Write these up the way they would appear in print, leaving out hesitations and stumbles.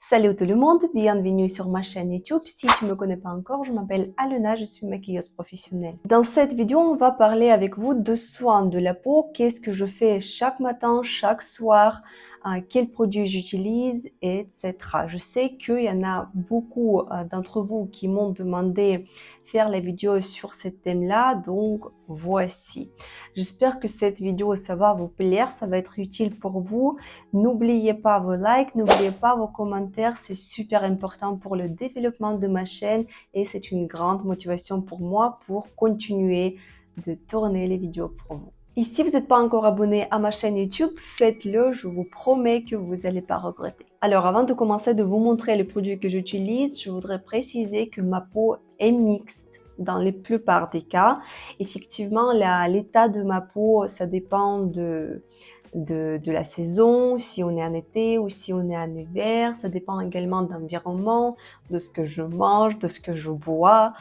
Salut tout le monde, bienvenue sur ma chaîne YouTube. Si tu me connais pas encore, je m'appelle Alena, je suis maquilleuse professionnelle. Dans cette vidéo, on va parler avec vous de soins de la peau, qu'est-ce que je fais chaque matin, chaque soir, quels produits j'utilise, etc. Je sais qu'il y en a beaucoup d'entre vous qui m'ont demandé faire la vidéo sur ce thème-là, donc voici. J'espère que cette vidéo, ça va vous plaire, ça va être utile pour vous. N'oubliez pas vos likes, n'oubliez pas vos commentaires, c'est super important pour le développement de ma chaîne et c'est une grande motivation pour moi pour continuer de tourner les vidéos pour vous. Et si vous n'êtes pas encore abonné à ma chaîne YouTube, faites-le, je vous promets que vous n'allez pas regretter. Alors avant de commencer de vous montrer les produits que j'utilise, je voudrais préciser que ma peau est mixte dans la plupart des cas. Effectivement, l'état de ma peau, ça dépend de la saison, si on est en été ou si on est en hiver. Ça dépend également de l'environnement, de ce que je mange, de ce que je bois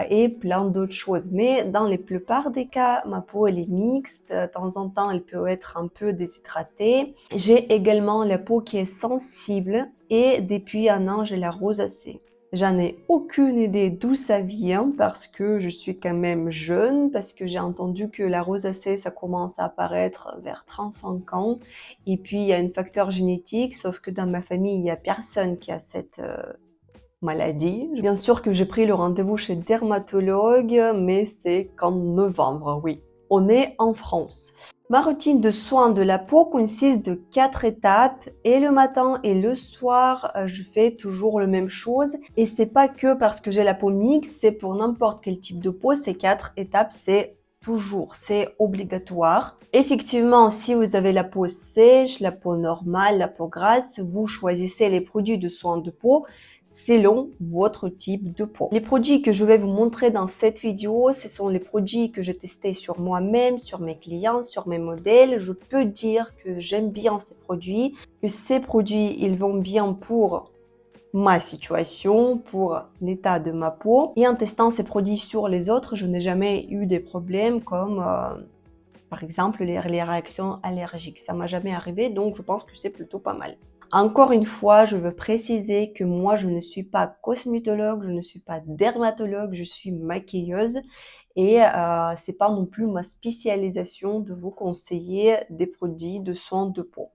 et plein d'autres choses. Mais dans la plupart des cas, ma peau elle est mixte. De temps en temps, elle peut être un peu déshydratée. J'ai également la peau qui est sensible et depuis un an, j'ai la rosacée. J'en ai aucune idée d'où ça vient parce que je suis quand même jeune, parce que j'ai entendu que la rosacée, ça commence à apparaître vers 35 ans. Et puis, il y a un facteur génétique, sauf que dans ma famille, il n'y a personne qui a cette maladie. Bien sûr que j'ai pris le rendez-vous chez dermatologue, mais c'est qu'en novembre, oui. On est en France. Ma routine de soins de la peau consiste de 4 étapes et le matin et le soir, je fais toujours la même chose. Et c'est pas que parce que j'ai la peau mixte, c'est pour n'importe quel type de peau. Ces 4 étapes, c'est obligatoire. Effectivement, si vous avez la peau sèche, la peau normale, la peau grasse, vous choisissez les produits de soins de peau selon votre type de peau. Les produits que je vais vous montrer dans cette vidéo, ce sont les produits que j'ai testés sur moi-même, sur mes clients, sur mes modèles. Je peux dire que j'aime bien ces produits, que ces produits, ils vont bien pour ma situation, pour l'état de ma peau. Et en testant ces produits sur les autres, je n'ai jamais eu des problèmes comme par exemple les réactions allergiques. Ça m'a jamais arrivé, donc je pense que c'est plutôt pas mal. Encore une fois, je veux préciser que moi, je ne suis pas cosmétologue, je ne suis pas dermatologue, je suis maquilleuse et c'est pas non plus ma spécialisation de vous conseiller des produits de soins de peau.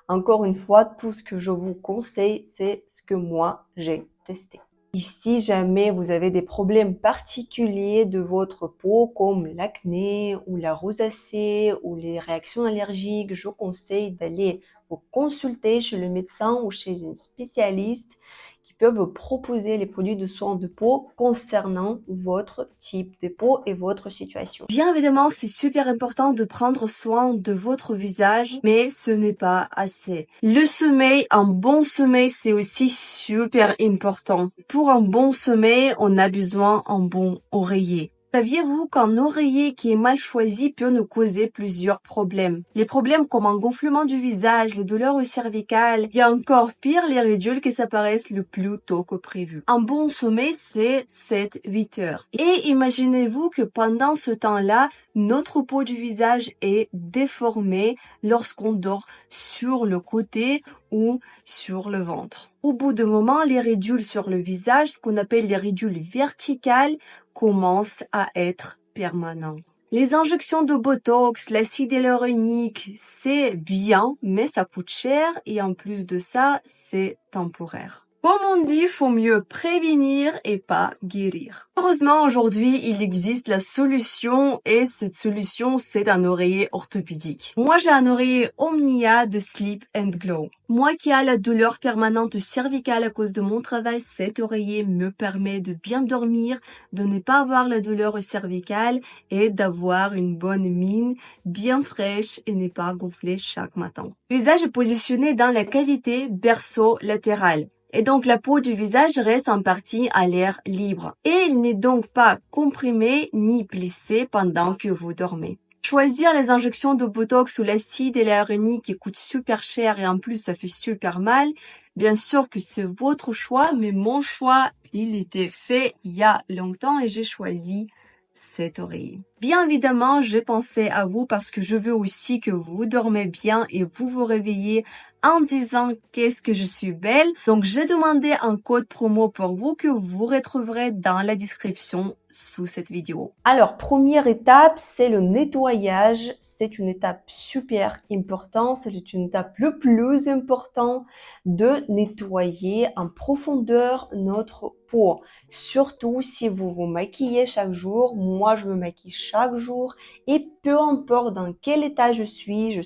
Encore une fois, tout ce que je vous conseille, c'est ce que moi, j'ai testé. Et si jamais vous avez des problèmes particuliers de votre peau, comme l'acné ou la rosacée ou les réactions allergiques, je conseille d'aller vous consulter chez le médecin ou chez une spécialiste qui peut vous proposer les produits de soins de peau concernant votre type de peau et votre situation. Bien évidemment, c'est super important de prendre soin de votre visage, mais ce n'est pas assez. Le sommeil, un bon sommeil, c'est aussi super important. Pour un bon sommeil, on a besoin d'un bon oreiller. Saviez-vous qu'un oreiller qui est mal choisi peut nous causer plusieurs problèmes? Les problèmes comme un gonflement du visage, les douleurs cervicales, et encore pire, les ridules qui s'apparaissent le plus tôt que prévu. Un bon sommeil, c'est 7-8 heures. Et imaginez-vous que pendant ce temps-là, notre peau du visage est déformée lorsqu'on dort sur le côté ou sur le ventre. Au bout d'un moment, les ridules sur le visage, ce qu'on appelle les ridules verticales, commencent à être permanentes. Les injections de Botox, l'acide hyaluronique, c'est bien, mais ça coûte cher et en plus de ça, c'est temporaire. Comme on dit, faut mieux prévenir et pas guérir. Heureusement, aujourd'hui, il existe la solution et cette solution, c'est un oreiller orthopédique. Moi, j'ai un oreiller Omnia de Sleep and Glow. Moi qui ai la douleur permanente cervicale à cause de mon travail, cet oreiller me permet de bien dormir, de ne pas avoir la douleur cervicale et d'avoir une bonne mine bien fraîche et ne pas gonfler chaque matin. Le visage est positionné dans la cavité berceau-latérale. Et donc la peau du visage reste en partie à l'air libre. Et il n'est donc pas comprimé ni plissé pendant que vous dormez. Choisir les injections de Botox ou l'acide hyaluronique qui coûte super cher et en plus ça fait super mal, bien sûr que c'est votre choix, mais mon choix, il était fait il y a longtemps et j'ai choisi cet oreiller. Bien évidemment, j'ai pensé à vous parce que je veux aussi que vous dormez bien et vous vous réveillez en disant qu'est-ce que je suis belle. Donc, j'ai demandé un code promo pour vous que vous retrouverez dans la description sous cette vidéo. Alors, première étape, c'est le nettoyage. C'est une étape super importante. C'est une étape le plus importante de nettoyer en profondeur notre peau. Surtout si vous vous maquillez chaque jour. Moi, je me maquille chaque jour et peu importe dans quel état je suis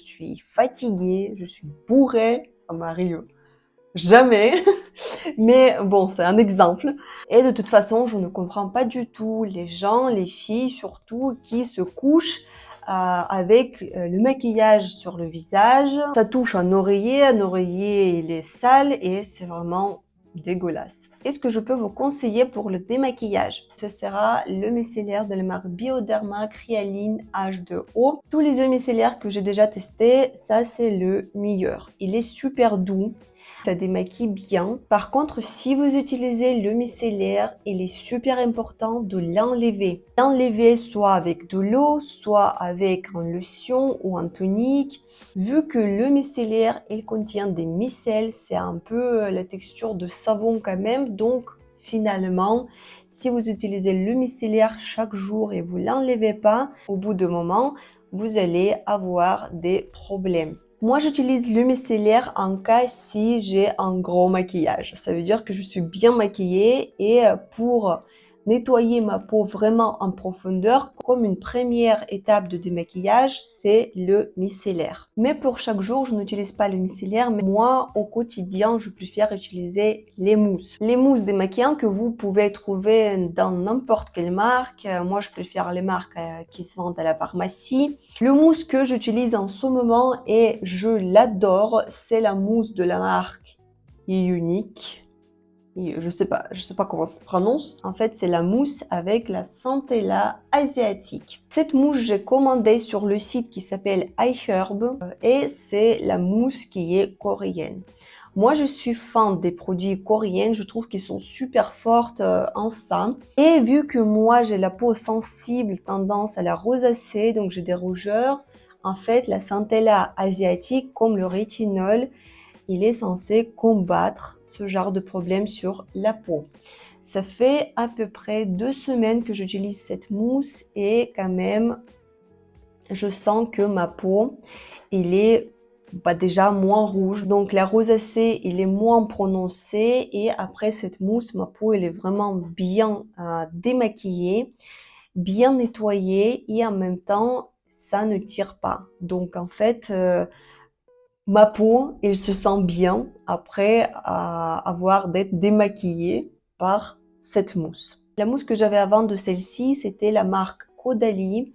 fatiguée, je suis bourrée. Ça m'arrive jamais. Mais bon, c'est un exemple. Et de toute façon, je ne comprends pas du tout les gens, les filles surtout, qui se couchent avec le maquillage sur le visage. Ça touche un oreiller il est sale et c'est vraiment dégueulasse. Qu'est-ce que je peux vous conseiller pour le démaquillage? Ce sera le micellaire de la marque Bioderma Kryaline H2O. Tous les huiles micellaires que j'ai déjà testés, ça c'est le meilleur. Il est super doux. Ça démaquille bien. Par contre, si vous utilisez le micellaire, il est super important de l'enlever. L'enlever soit avec de l'eau, soit avec une lotion ou un tonique. Vu que le micellaire, il contient des micelles, c'est un peu la texture de savon quand même. Donc, finalement, si vous utilisez le micellaire chaque jour et vous l'enlevez pas, au bout d'un moment, vous allez avoir des problèmes. Moi, j'utilise le micellaire en cas si j'ai un gros maquillage. Ça veut dire que je suis bien maquillée et pour nettoyer ma peau vraiment en profondeur, comme une première étape de démaquillage, c'est le micellaire. Mais pour chaque jour, je n'utilise pas le micellaire, mais moi, au quotidien, je préfère utiliser les mousses. Les mousses démaquillantes que vous pouvez trouver dans n'importe quelle marque. Moi, je préfère les marques qui se vendent à la pharmacie. Le mousse que j'utilise en ce moment et je l'adore, c'est la mousse de la marque Unique. Je sais pas comment ça se prononce. En fait, c'est la mousse avec la centella asiatique. Cette mousse, j'ai commandé sur le site qui s'appelle iHerb et c'est la mousse qui est coréenne. Moi, je suis fan des produits coréens. Je trouve qu'ils sont super fortes en ça. Et vu que moi, j'ai la peau sensible, tendance à la rosacée, donc j'ai des rougeurs, en fait, la centella asiatique, comme le rétinol, il est censé combattre ce genre de problème sur la peau. Ça fait à peu près 2 semaines que j'utilise cette mousse et quand même, je sens que ma peau, il est déjà moins rouge. Donc la rosacée, il est moins prononcé et après cette mousse, ma peau, elle est vraiment bien démaquillée, bien nettoyée et en même temps, ça ne tire pas. Donc en fait, ma peau, elle se sent bien après avoir d'être démaquillée par cette mousse. La mousse que j'avais avant de celle-ci, c'était la marque Caudalie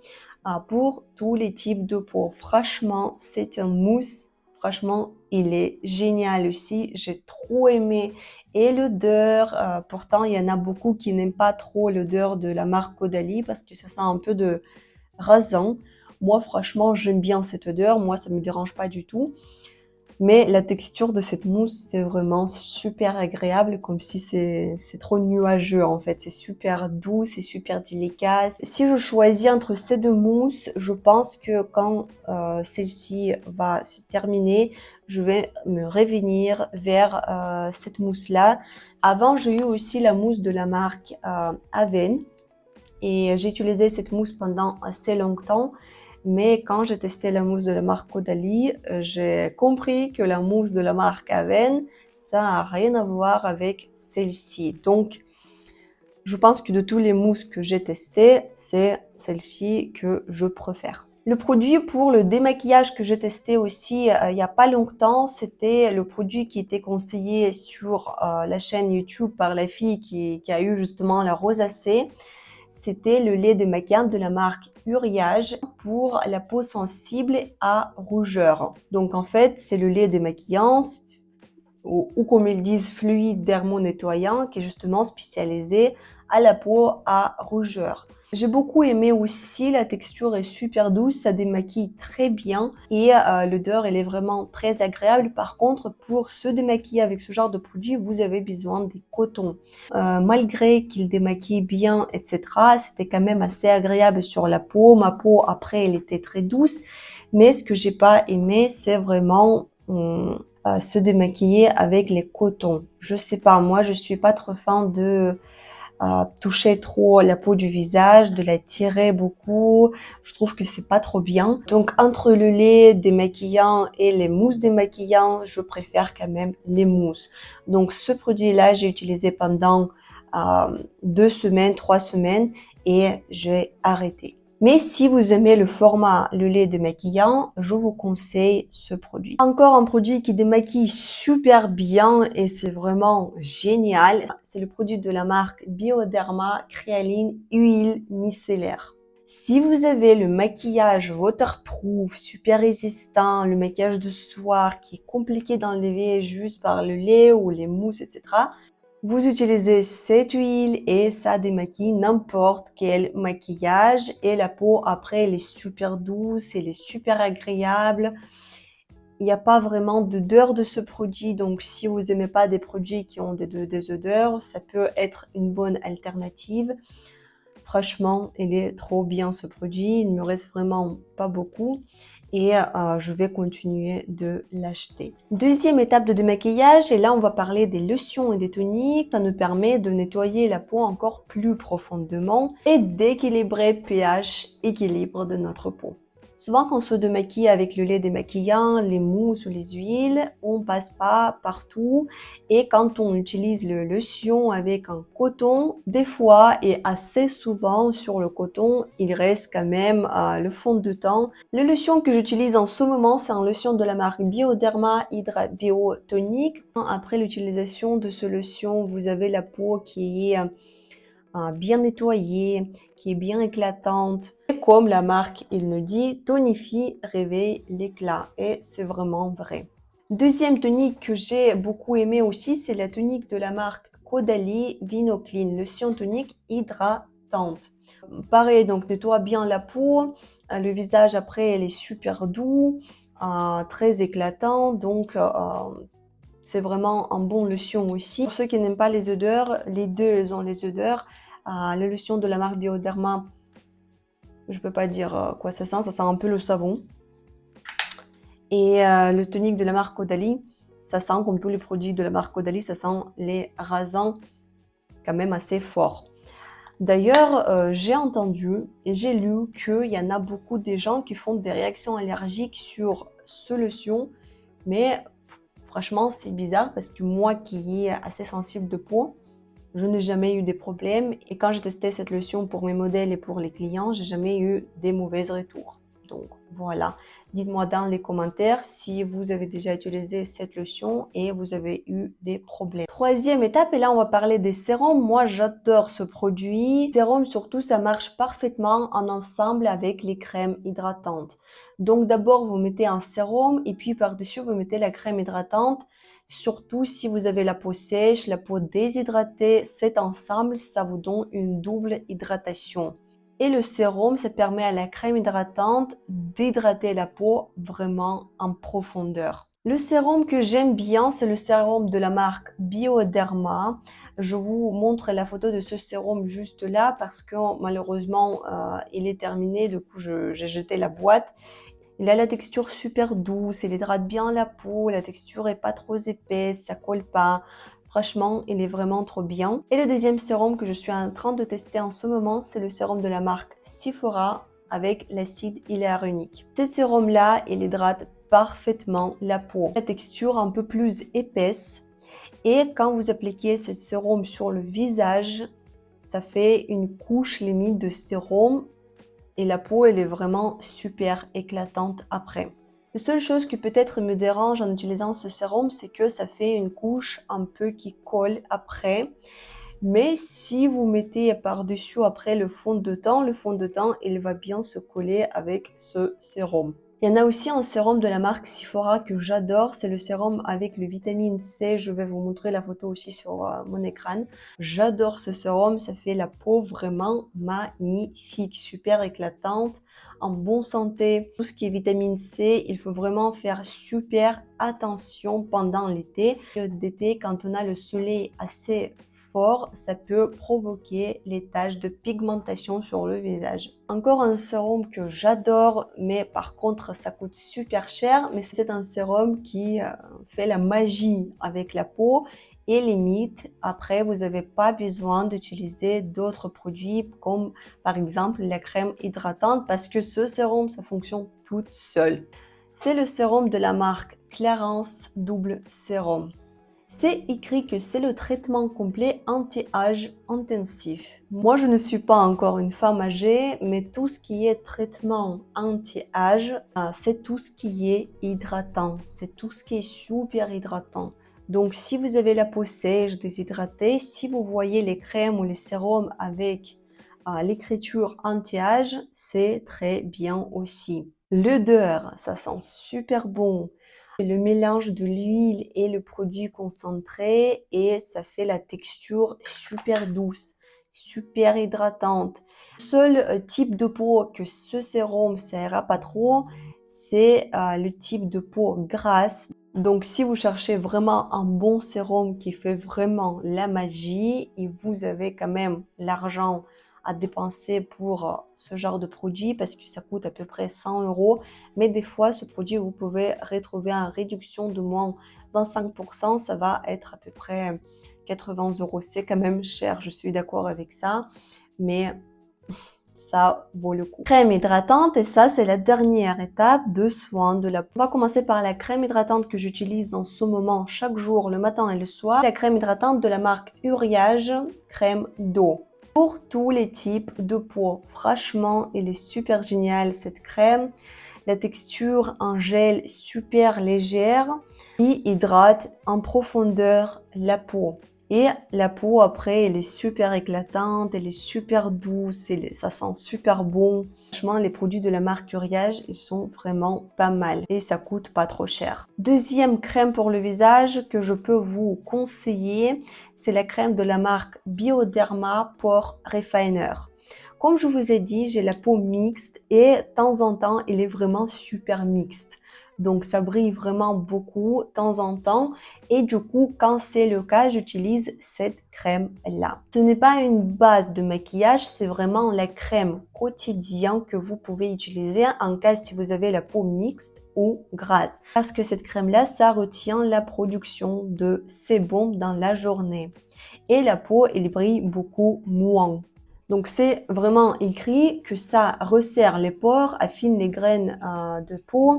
pour tous les types de peau. Franchement, c'est une mousse. Franchement, il est génial aussi. J'ai trop aimé. Et l'odeur, pourtant, il y en a beaucoup qui n'aiment pas trop l'odeur de la marque Caudalie parce que ça sent un peu de raisin. Moi, franchement, j'aime bien cette odeur. Moi, ça me dérange pas du tout. Mais la texture de cette mousse, c'est vraiment super agréable, comme si c'est trop nuageux en fait. C'est super doux, c'est super délicat. Si je choisis entre ces deux mousses, je pense que quand celle-ci va se terminer, je vais me revenir vers cette mousse-là. Avant, j'ai eu aussi la mousse de la marque Aven. Et j'ai utilisé cette mousse pendant assez longtemps. Mais quand j'ai testé la mousse de la marque Caudalie, j'ai compris que la mousse de la marque Aven, ça n'a rien à voir avec celle-ci. Donc, je pense que de tous les mousses que j'ai testées, c'est celle-ci que je préfère. Le produit pour le démaquillage que j'ai testé aussi il n'y a pas longtemps, c'était le produit qui était conseillé sur la chaîne YouTube par la fille qui a eu justement la rosacée. C'était le lait démaquillant de la marque Uriage pour la peau sensible à rougeur. Donc en fait, c'est le lait démaquillant ou comme ils disent fluide dermo-nettoyant qui est justement spécialisé à la peau à rougeur. J'ai beaucoup aimé aussi, la texture est super douce, ça démaquille très bien et l'odeur elle est vraiment très agréable. Par contre, pour se démaquiller avec ce genre de produit, vous avez besoin des cotons. Malgré qu'il démaquille bien, etc., c'était quand même assez agréable sur la peau. Ma peau après elle était très douce, mais ce que j'ai pas aimé, c'est vraiment se démaquiller avec les cotons. Je sais pas, moi je suis pas trop fan de toucher trop la peau du visage, de la tirer beaucoup. Je trouve que c'est pas trop bien. Donc entre le lait démaquillant et les mousses démaquillantes, je préfère quand même les mousses. Donc ce produit-là, j'ai utilisé pendant 2 semaines, 3 semaines et j'ai arrêté. Mais si vous aimez le format le lait démaquillant, je vous conseille ce produit. Encore un produit qui démaquille super bien et c'est vraiment génial. C'est le produit de la marque Bioderma Créaline Huile Micellaire. Si vous avez le maquillage waterproof, super résistant, le maquillage de soir qui est compliqué d'enlever juste par le lait ou les mousses, etc., vous utilisez cette huile et ça démaquille n'importe quel maquillage et la peau après elle est super douce, elle est super agréable. Il n'y a pas vraiment d'odeur de ce produit, donc si vous aimez pas des produits qui ont des odeurs, ça peut être une bonne alternative. Franchement, il est trop bien ce produit, il ne me reste vraiment pas beaucoup et je vais continuer de l'acheter. Deuxième étape de démaquillage, et là on va parler des lotions et des toniques. Ça nous permet de nettoyer la peau encore plus profondément et d'équilibrer le pH équilibre de notre peau. Souvent, quand on se démaquille avec le lait démaquillant, les mousses ou les huiles, on passe pas partout. Et quand on utilise le lotion avec un coton, des fois et assez souvent sur le coton, il reste quand même le fond de teint. Le lotion que j'utilise en ce moment, c'est un lotion de la marque Bioderma Hydra Bio Tonic. Après l'utilisation de ce lotion, vous avez la peau qui est bien nettoyée, qui est bien éclatante. Et comme la marque, il nous dit, tonifie, réveille l'éclat. Et c'est vraiment vrai. Deuxième tonique que j'ai beaucoup aimé aussi, c'est la tonique de la marque Caudalie Vinoclean, lotion tonique hydratante. Pareil, donc nettoie bien la peau. Le visage après, elle est super doux, très éclatant. Donc, c'est vraiment un bon lotion aussi. Pour ceux qui n'aiment pas les odeurs, les deux, elles ont les odeurs. La lotion de la marque Bioderma, je peux pas dire quoi ça sent un peu le savon. Et le tonique de la marque Caudalie, ça sent comme tous les produits de la marque Caudalie, ça sent les rasins quand même assez forts. D'ailleurs, j'ai entendu et j'ai lu qu'il y en a beaucoup des gens qui font des réactions allergiques sur ce lotion, mais franchement, c'est bizarre parce que moi qui est assez sensible de peau, je n'ai jamais eu des problèmes. Et quand j'ai testé cette lotion pour mes modèles et pour les clients, j'ai jamais eu des mauvais retours. Donc voilà, dites-moi dans les commentaires si vous avez déjà utilisé cette lotion et vous avez eu des problèmes. Troisième étape, et là on va parler des sérums. Moi j'adore ce produit. Sérum surtout, ça marche parfaitement en ensemble avec les crèmes hydratantes. Donc d'abord vous mettez un sérum et puis par-dessus vous mettez la crème hydratante. Surtout si vous avez la peau sèche, la peau déshydratée, cet ensemble, ça vous donne une double hydratation. Et le sérum, ça permet à la crème hydratante d'hydrater la peau vraiment en profondeur. Le sérum que j'aime bien, c'est le sérum de la marque Bioderma. Je vous montre la photo de ce sérum juste là parce que malheureusement, il est terminé. Du coup, j'ai jeté la boîte. Il a la texture super douce, il hydrate bien la peau, la texture est pas trop épaisse, ça colle pas. Franchement, il est vraiment trop bien. Et le deuxième sérum que je suis en train de tester en ce moment, c'est le sérum de la marque Sephora avec l'acide hyaluronique. Ce sérum-là, il hydrate parfaitement la peau. La texture un peu plus épaisse. Et quand vous appliquez ce sérum sur le visage, ça fait une couche limite de sérum et la peau, elle est vraiment super éclatante après. La seule chose qui peut-être me dérange en utilisant ce sérum, c'est que ça fait une couche un peu qui colle après. Mais si vous mettez par-dessus après le fond de teint, il va bien se coller avec ce sérum. Il y en a aussi un sérum de la marque Sephora que j'adore, c'est le sérum avec le vitamine C. Je vais vous montrer la photo aussi sur mon écran. J'adore ce sérum, ça fait la peau vraiment magnifique, super éclatante, en bonne santé. Tout ce qui est vitamine C, il faut vraiment faire super attention pendant l'été. D'été, quand on a le soleil assez fort, ça peut provoquer les taches de pigmentation sur le visage. Encore un sérum que j'adore, mais par contre ça coûte super cher, mais c'est un sérum qui fait la magie avec la peau. Et limite, après, vous n'avez pas besoin d'utiliser d'autres produits comme par exemple la crème hydratante parce que ce sérum, ça fonctionne tout seul. C'est le sérum de la marque Clarins Double Sérum. C'est écrit que c'est le traitement complet anti-âge intensif. Moi, je ne suis pas encore une femme âgée, mais tout ce qui est traitement anti-âge, c'est tout ce qui est hydratant. C'est tout ce qui est super hydratant. Donc, si vous avez la peau sèche, déshydratée, si vous voyez les crèmes ou les sérums avec l'écriture anti-âge, c'est très bien aussi. L'odeur, ça sent super bon. Le mélange de l'huile et le produit concentré et ça fait la texture super douce, super hydratante. Le seul type de peau que ce sérum ça ira pas trop, c'est le type de peau grasse. Donc si vous cherchez vraiment un bon sérum qui fait vraiment la magie et vous avez quand même l'argent à dépenser pour ce genre de produit parce que ça coûte à peu près 100 €. Mais des fois, ce produit, vous pouvez retrouver en réduction de moins 25%. Ça va être à peu près 80 €. C'est quand même cher, je suis d'accord avec ça. Mais ça vaut le coup. Crème hydratante, et ça, c'est la dernière étape de soin de la peau. On va commencer par la crème hydratante que j'utilise en ce moment chaque jour, le matin et le soir. La crème hydratante de la marque Uriage, crème d'eau. Pour tous les types de peau, franchement, elle est super géniale cette crème. La texture en gel super légère qui hydrate en profondeur la peau. Et la peau après, elle est super éclatante, elle est super douce, ça sent super bon. Franchement, les produits de la marque Uriage, ils sont vraiment pas mal et ça coûte pas trop cher. Deuxième crème pour le visage que je peux vous conseiller, c'est la crème de la marque Bioderma Pore Refiner. Comme je vous ai dit, j'ai la peau mixte et de temps en temps, elle est vraiment super mixte. Donc, ça brille vraiment beaucoup de temps en temps. Et du coup, quand c'est le cas, j'utilise cette crème-là. Ce n'est pas une base de maquillage, c'est vraiment la crème quotidienne que vous pouvez utiliser en cas si vous avez la peau mixte ou grasse. Parce que cette crème-là, ça retient la production de sébum dans la journée. Et la peau, elle brille beaucoup moins. Donc, c'est vraiment écrit que ça resserre les pores, affine les graines de peau,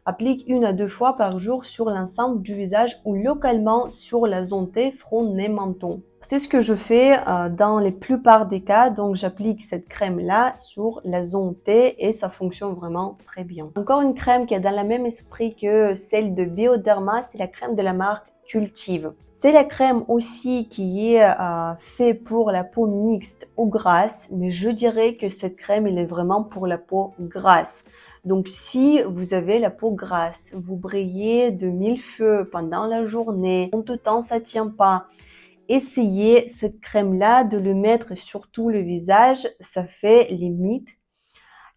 applique 1 à 2 fois par jour sur l'ensemble du visage ou localement sur la zone T, front, nez, menton. C'est ce que je fais dans la plupart des cas. Donc, j'applique cette crème-là sur la zone T et ça fonctionne vraiment très bien. Encore une crème qui est dans le même esprit que celle de Bioderma, c'est la crème de la marque Cultive. C'est la crème aussi qui est faite pour la peau mixte ou grasse, mais je dirais que cette crème, elle est vraiment pour la peau grasse. Donc, si vous avez la peau grasse, vous brillez de 1000 feux pendant la journée, en tout temps ça tient pas, essayez cette crème-là de le mettre sur tout le visage. Ça fait limite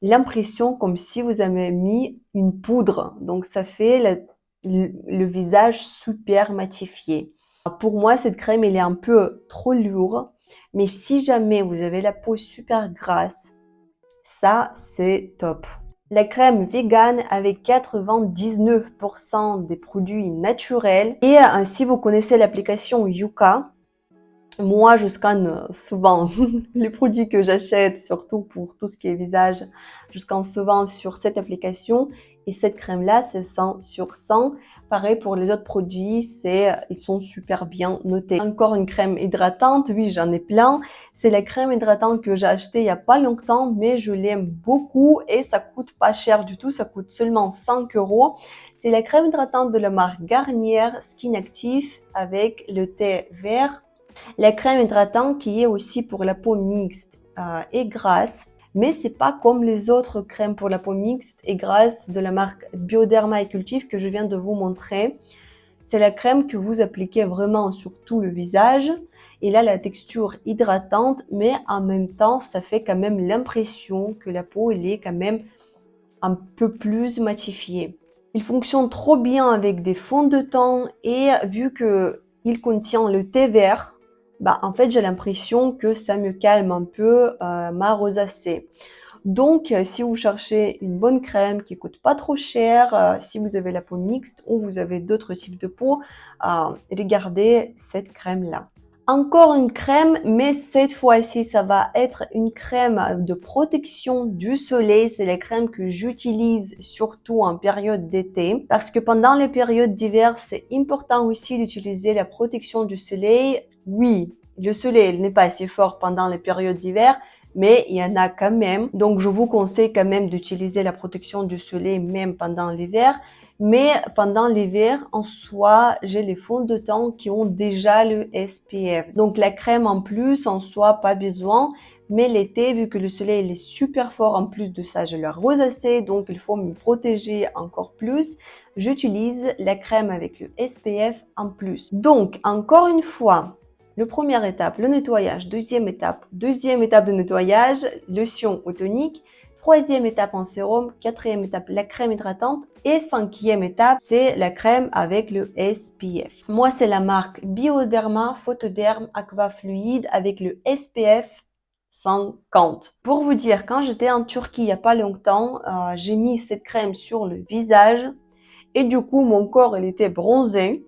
l'impression comme si vous avez mis une poudre. Donc, ça fait le visage super matifié. Pour moi, cette crème, elle est un peu trop lourde. Mais si jamais vous avez la peau super grasse, ça, c'est top. La crème vegan avec 99% des produits naturels. Et si vous connaissez l'application Yuka, moi, je scanne souvent les produits que j'achète, surtout pour tout ce qui est visage. Je scanne souvent sur cette application et cette crème-là, c'est 100 sur 100. Pareil pour les autres produits, ils sont super bien notés. Encore une crème hydratante, oui, j'en ai plein. C'est la crème hydratante que j'ai achetée il y a pas longtemps, mais je l'aime beaucoup et ça coûte pas cher du tout. Ça coûte seulement 5 €. C'est la crème hydratante de la marque Garnier Skin Active avec le thé vert. La crème hydratante qui est aussi pour la peau mixte et grasse, mais c'est pas comme les autres crèmes pour la peau mixte et grasse de la marque Bioderma et Cultive que je viens de vous montrer. C'est la crème que vous appliquez vraiment sur tout le visage. Et là, la texture hydratante, mais en même temps, ça fait quand même l'impression que la peau, elle est quand même un peu plus matifiée. Il fonctionne trop bien avec des fonds de teint et vu que il contient le thé vert, en fait, j'ai l'impression que ça me calme un peu ma rosacée. Donc, si vous cherchez une bonne crème qui coûte pas trop cher, si vous avez la peau mixte ou vous avez d'autres types de peau, regardez cette crème-là. Encore une crème, mais cette fois-ci, ça va être une crème de protection du soleil. C'est la crème que j'utilise surtout en période d'été parce que pendant les périodes d'hiver, c'est important aussi d'utiliser la protection du soleil. Oui, le soleil n'est pas assez fort pendant les périodes d'hiver, mais il y en a quand même. Donc, je vous conseille quand même d'utiliser la protection du soleil même pendant l'hiver. Mais pendant l'hiver, en soi, j'ai les fonds de teint qui ont déjà le SPF. Donc, la crème en plus, en soi, pas besoin. Mais l'été, vu que le soleil il est super fort, en plus de ça, j'ai la rosacée, donc il faut me protéger encore plus. J'utilise la crème avec le SPF en plus. Donc, encore une fois, le première étape, le nettoyage. Deuxième étape de nettoyage, lotion ou tonique. Troisième étape en sérum. Quatrième étape, la crème hydratante. Et cinquième étape, c'est la crème avec le SPF. Moi, c'est la marque Bioderma Photoderm Aqua Fluide avec le SPF 50. Pour vous dire, quand j'étais en Turquie il n'y a pas longtemps, j'ai mis cette crème sur le visage et du coup, mon corps, il était bronzé.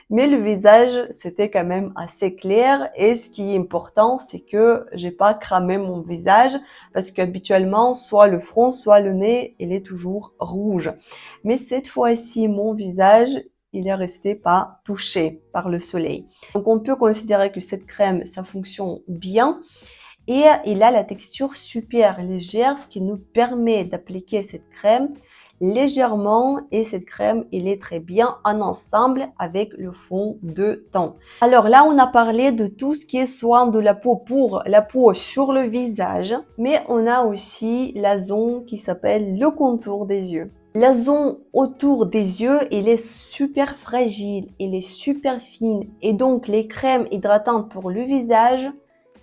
Mais le visage, c'était quand même assez clair. Et ce qui est important, c'est que j'ai pas cramé mon visage parce qu'habituellement, soit le front, soit le nez, il est toujours rouge. Mais cette fois-ci, mon visage, il est resté pas touché par le soleil. Donc, on peut considérer que cette crème, ça fonctionne bien. Et il a la texture super légère, ce qui nous permet d'appliquer cette crème légèrement et cette crème, il est très bien en ensemble avec le fond de teint. Alors là, on a parlé de tout ce qui est soin de la peau pour la peau sur le visage, mais on a aussi la zone qui s'appelle le contour des yeux. La zone autour des yeux, elle est super fragile, elle est super fine et donc les crèmes hydratantes pour le visage,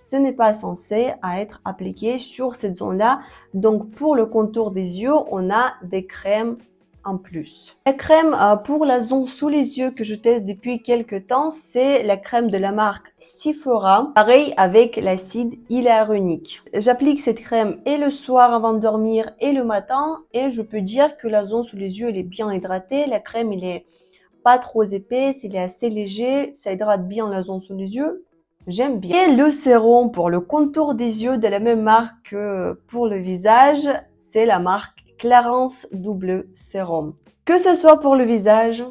ce n'est pas censé être appliqué sur cette zone-là. Donc, pour le contour des yeux, on a des crèmes en plus. La crème pour la zone sous les yeux que je teste depuis quelques temps, c'est la crème de la marque Sephora. Pareil avec l'acide hyaluronique. J'applique cette crème et le soir avant de dormir et le matin et je peux dire que la zone sous les yeux, elle est bien hydratée. La crème, elle est pas trop épaisse, elle est assez léger. Ça hydrate bien la zone sous les yeux. J'aime bien. Et le sérum pour le contour des yeux de la même marque que pour le visage, c'est la marque Clarins Double Sérum. Que ce soit pour le visage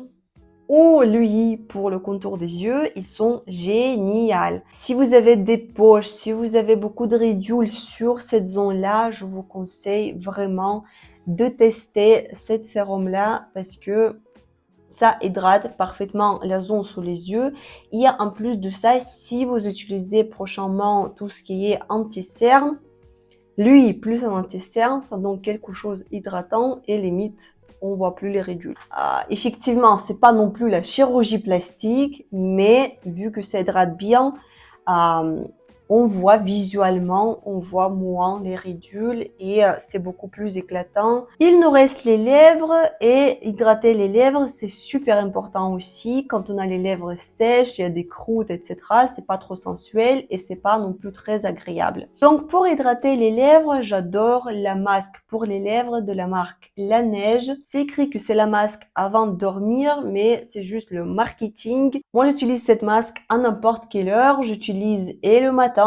ou lui pour le contour des yeux, ils sont géniaux. Si vous avez des poches, si vous avez beaucoup de ridules sur cette zone-là, je vous conseille vraiment de tester cette sérum-là parce que ça hydrate parfaitement la zone sous les yeux. Et en plus de ça, si vous utilisez prochainement tout ce qui est anti-cerne, lui plus un anti-cerne, ça donne quelque chose hydratant et limite, on voit plus les ridules. Effectivement, c'est pas non plus la chirurgie plastique, mais vu que ça hydrate bien, on voit visuellement, on voit moins les ridules et c'est beaucoup plus éclatant. Il nous reste les lèvres et hydrater les lèvres, c'est super important aussi. Quand on a les lèvres sèches, il y a des croûtes, etc. C'est pas trop sensuel et c'est pas non plus très agréable. Donc pour hydrater les lèvres, j'adore la masque pour les lèvres de la marque La Neige. C'est écrit que c'est la masque avant de dormir, mais c'est juste le marketing. Moi, j'utilise cette masque à n'importe quelle heure. J'utilise et le matin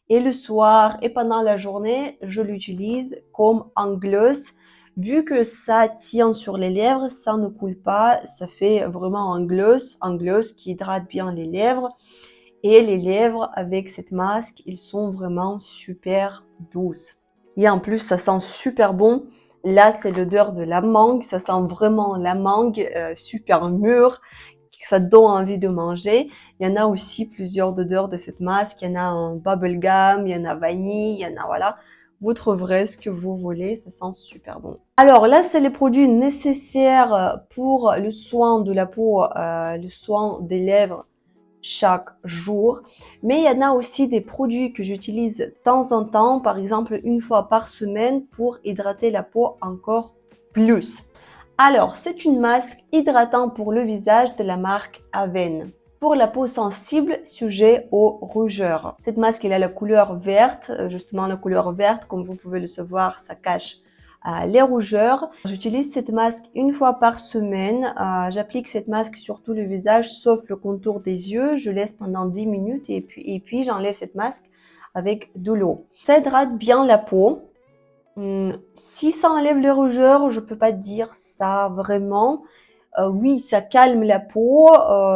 et le soir et pendant la journée, je l'utilise comme un gloss. Vu que ça tient sur les lèvres, ça ne coule pas, ça fait vraiment un gloss qui hydrate bien les lèvres. Et les lèvres avec cette masque, ils sont vraiment super douces. Et en plus, ça sent super bon. Là, c'est l'odeur de la mangue, ça sent vraiment la mangue super mûre, ça donne envie de manger. Il y en a aussi plusieurs odeurs de cette masque. Il y en a en bubblegum, il y en a vanille, il y en a voilà. vous trouverez ce que vous voulez, ça sent super bon. Alors là, c'est les produits nécessaires pour le soin de la peau, le soin des lèvres chaque jour. Mais il y en a aussi des produits que j'utilise de temps en temps, par exemple une fois par semaine pour hydrater la peau encore plus. Alors, c'est une masque hydratant pour le visage de la marque Aven. Pour la peau sensible, sujet aux rougeurs. Cette masque, elle a la couleur verte, justement la couleur verte, comme vous pouvez le savoir, ça cache les rougeurs. J'utilise cette masque une fois par semaine. J'applique cette masque sur tout le visage, sauf le contour des yeux. Je laisse pendant 10 minutes et puis j'enlève cette masque avec de l'eau. Ça hydrate bien la peau. Si ça enlève les rougeurs, je peux pas dire ça vraiment. Oui, ça calme la peau,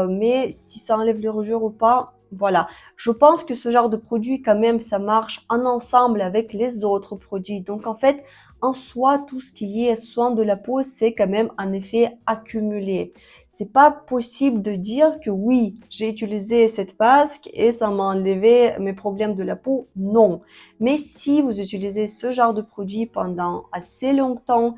mais si ça enlève les rougeurs ou pas, voilà. Je pense que ce genre de produit, quand même, ça marche en ensemble avec les autres produits. Donc, en fait, en soi, tout ce qui est soin de la peau, c'est quand même un effet accumulé. C'est pas possible de dire que oui, j'ai utilisé cette masque et ça m'a enlevé mes problèmes de la peau. Non. Mais si vous utilisez ce genre de produit pendant assez longtemps,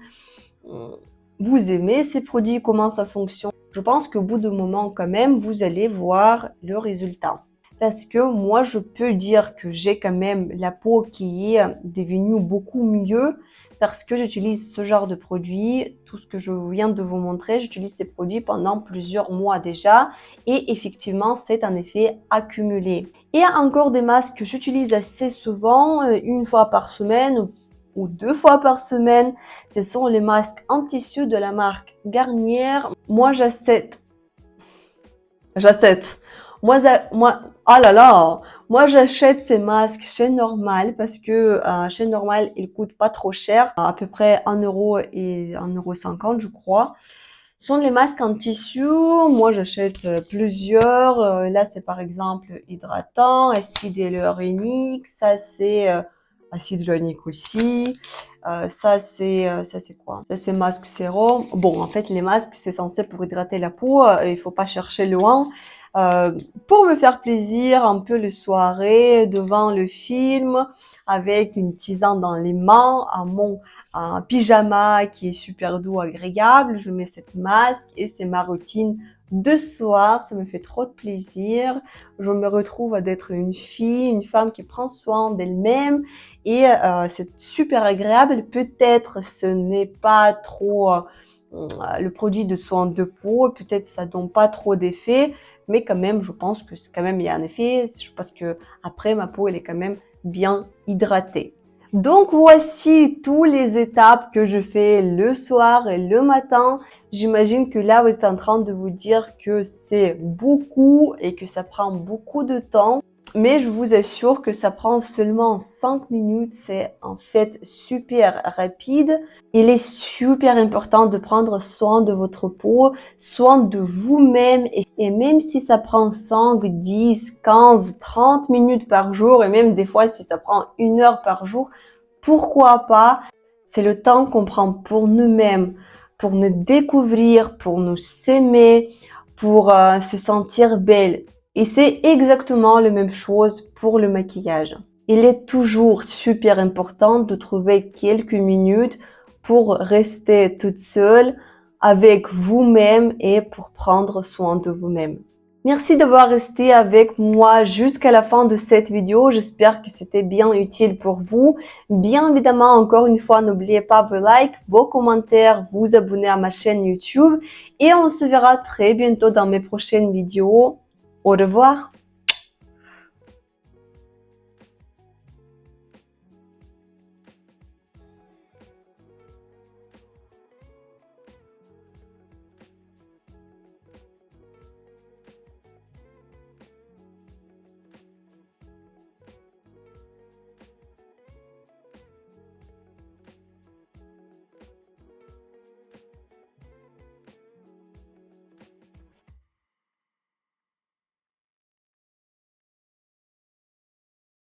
vous aimez ces produits, comment ça fonctionne, je pense qu'au bout d'un moment quand même, vous allez voir le résultat. Parce que moi, je peux dire que j'ai quand même la peau qui est devenue beaucoup mieux parce que j'utilise ce genre de produit. Tout ce que je viens de vous montrer, j'utilise ces produits pendant plusieurs mois déjà et effectivement, c'est un effet accumulé. Et encore des masques que j'utilise assez souvent, une fois par semaine ou 2 fois par semaine. Ce sont les masques en tissu de la marque Garnier. Moi, j'achète. Ah là là, moi j'achète ces masques chez Normal parce que chez Normal, ils coûtent pas trop cher, à peu près 1 euro et 1,50 € je crois. Ce sont les masques en tissu. Moi, j'achète plusieurs. Là, c'est par exemple hydratant, acide hyaluronique. Ça, c'est acide hyaluronique aussi. Ça, c'est quoi? Ça, c'est masque sérum. Bon, en fait, les masques, c'est censé pour hydrater la peau. Il faut pas chercher loin. Pour me faire plaisir, un peu les soirées devant le film, avec une tisane dans les mains, un pyjama qui est super doux, agréable. Je mets cette masque et c'est ma routine de soir. Ça me fait trop de plaisir. Je me retrouve d'être une fille, une femme qui prend soin d'elle-même et c'est super agréable. Peut-être ce n'est pas trop le produit de soin de peau, peut-être ça donne pas trop d'effet, mais quand même, je pense que quand même il y a un effet parce que après ma peau elle est quand même bien hydratée. Donc voici toutes les étapes que je fais le soir et le matin. J'imagine que là vous êtes en train de vous dire que c'est beaucoup et que ça prend beaucoup de temps. Mais je vous assure que ça prend seulement 5 minutes. C'est en fait super rapide. Il est super important de prendre soin de votre peau, soin de vous-même. Et même si ça prend 5, 10, 15, 30 minutes par jour, et même des fois si ça prend 1 heure par jour, pourquoi pas? C'est le temps qu'on prend pour nous-mêmes, pour nous découvrir, pour nous s'aimer, pour se sentir belle. Et c'est exactement la même chose pour le maquillage. Il est toujours super important de trouver quelques minutes pour rester toute seule avec vous-même et pour prendre soin de vous-même. Merci d'avoir resté avec moi jusqu'à la fin de cette vidéo. J'espère que c'était bien utile pour vous. Bien évidemment, encore une fois, n'oubliez pas vos likes, vos commentaires, vous abonner à ma chaîne YouTube et on se verra très bientôt dans mes prochaines vidéos. Au revoir!